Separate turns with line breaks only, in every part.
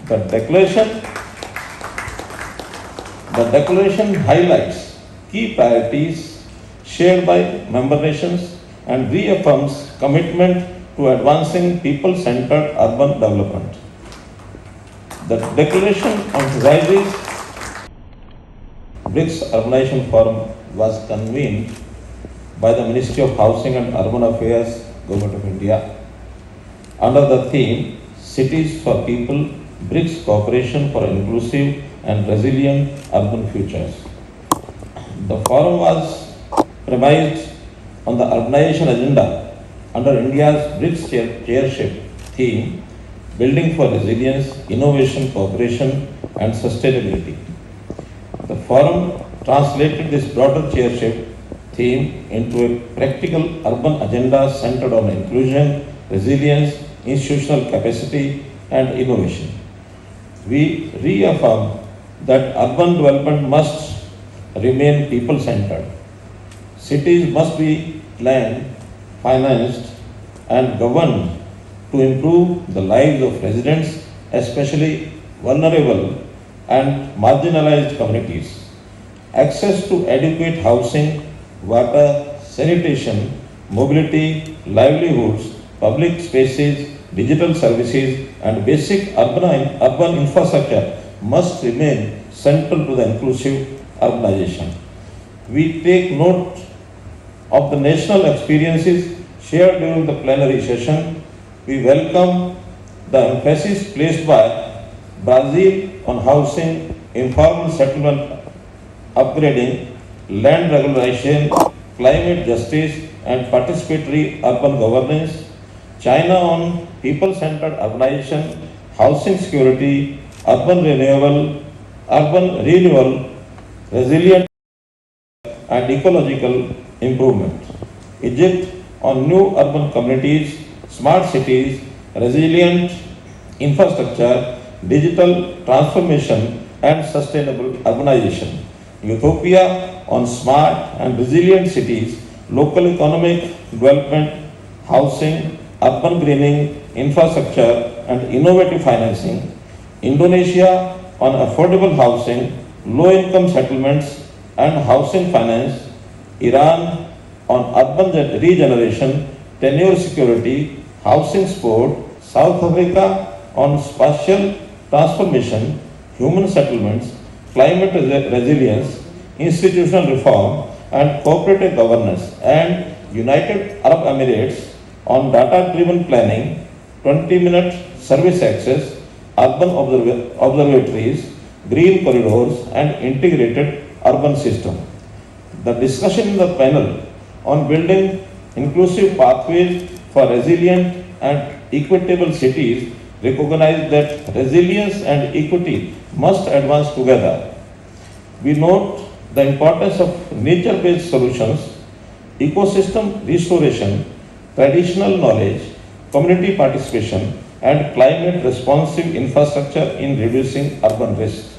The declaration, the declaration highlights key priorities shared by member nations and reaffirms commitment to advancing people-centered urban development. The declaration emphasizes BRICS Urbanization Forum was convened by the Ministry of Housing and Urban Affairs, Government of India, under the theme Cities for People, BRICS Cooperation for Inclusive and Resilient Urban Futures. The forum was premised on the urbanization agenda under India's BRICS chairship theme, Building for Resilience, Innovation, Cooperation and Sustainability. The forum translated this broader chairship theme into a practical urban agenda centered on inclusion, resilience, institutional capacity and innovation. We reaffirm that urban development must remain people-centered. Cities must be planned, financed and governed to improve the lives of residents, especially vulnerable and marginalized communities. Access to adequate housing, water, sanitation, mobility, livelihoods, public spaces, digital services and basic urban infrastructure must remain central to the inclusive urbanization. We take note of the national experiences shared during the plenary session. We welcome the emphasis placed by Brazil on housing, informal settlement upgrading, land regularization, climate justice and participatory urban governance, China on people-centered urbanization, housing security, urban renewal, resilient and ecological improvement. Egypt on new urban communities, smart cities, resilient infrastructure, digital transformation and sustainable urbanization. Ethiopia on smart and resilient cities, local economic development, housing, urban greening, infrastructure and innovative financing. Indonesia on affordable housing, low-income settlements and housing finance. Iran on urban regeneration, tenure security, housing support. South Africa on spatial transformation, human settlements, climate resilience, institutional reform and cooperative governance. And United Arab Emirates on data-driven planning, 20-minute service access, urban observatories, green corridors and integrated urban system. The discussion in the panel on building inclusive pathways for resilient and equitable cities recognize that resilience and equity must advance together. We note the importance of nature-based solutions, ecosystem restoration, traditional knowledge, community participation and climate-responsive infrastructure in reducing urban risks.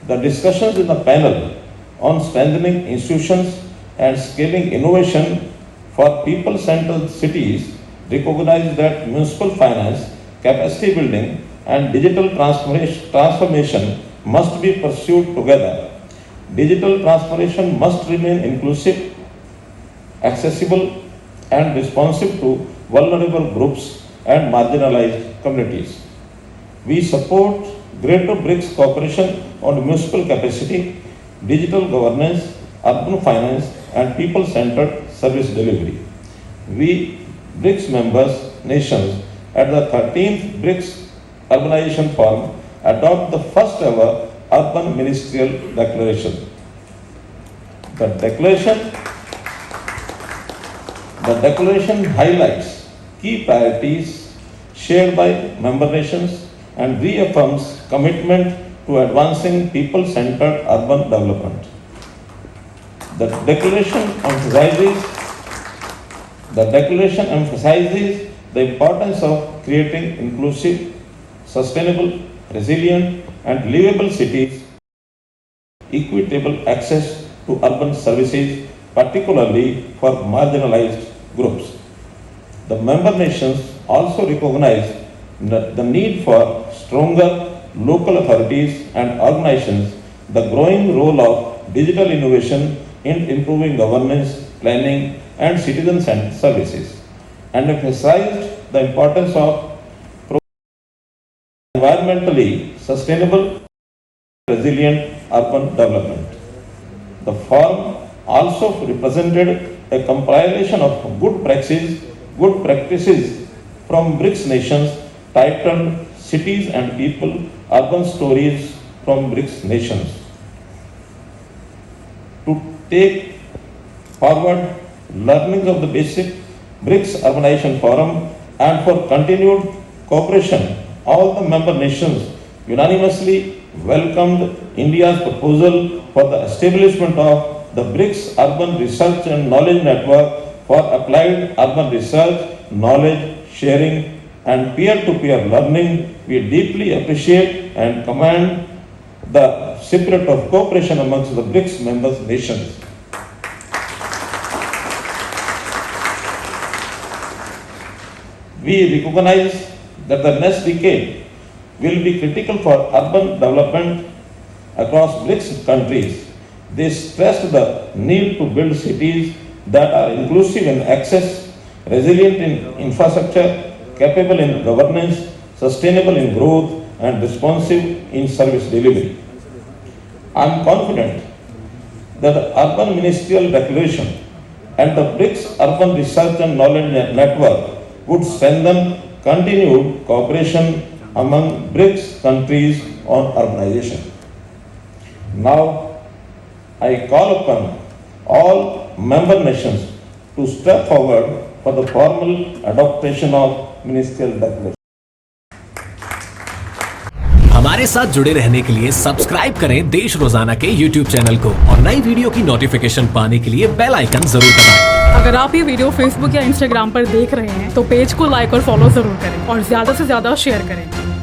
The discussions in the panel on strengthening institutions and scaling innovation for people-centered cities recognize that municipal finance, capacity building and digital transformation must be pursued together. Digital transformation must remain inclusive, accessible and responsive to vulnerable groups and marginalized communities. We support greater BRICS cooperation on municipal capacity, digital governance, urban finance and people-centered service delivery. We BRICS members nations at the 13th BRICS Urbanization Forum adopt the first ever urban ministerial declaration. The declaration highlights key priorities shared by member nations and reaffirms commitment to advancing people-centered urban development. The declaration emphasizes the importance of creating inclusive, sustainable, resilient and livable cities, equitable access to urban services, particularly for marginalized groups. The member nations also recognize the need for stronger local authorities and organizations the growing role of digital innovation in improving governance, planning, and citizen-centered services, and emphasized the importance of environmentally sustainable, resilient urban development. The forum also represented a compilation of good practices from BRICS nations titled Cities and People, Urban Stories from BRICS Nations. To take forward learnings of the basic BRICS Urbanization Forum and for continued cooperation, all the member nations unanimously welcomed India's proposal for the establishment of the BRICS Urban Research and Knowledge Network for applied urban research, knowledge sharing, and peer-to-peer learning. We deeply appreciate and commend the spirit of cooperation amongst the BRICS member nations. We recognize that the next decade will be critical for urban development across BRICS countries. They stressed the need to build cities that are inclusive in access, resilient in infrastructure, capable in governance, sustainable in growth, and responsive in service delivery. I am confident that the Urban Ministerial Declaration and the BRICS Urban Research and Knowledge Network would strengthen continued cooperation among BRICS countries on urbanization. Now, I call upon all member nations to step forward for the formal adoption of Ministerial Declaration.
हमारे साथ जुड़े रहने के लिए subscribe करें देश रोजाना के YouTube चैनल को और नई वीडियो की नोटिफिकेशन पाने के लिए बेल आइकन जरूर दबाएं।
अगर आप ये वीडियो Facebook या Instagram पर देख रहे हैं तो पेज को लाइक और फॉलो जरूर करें और ज्यादा से ज्यादा शेयर करें।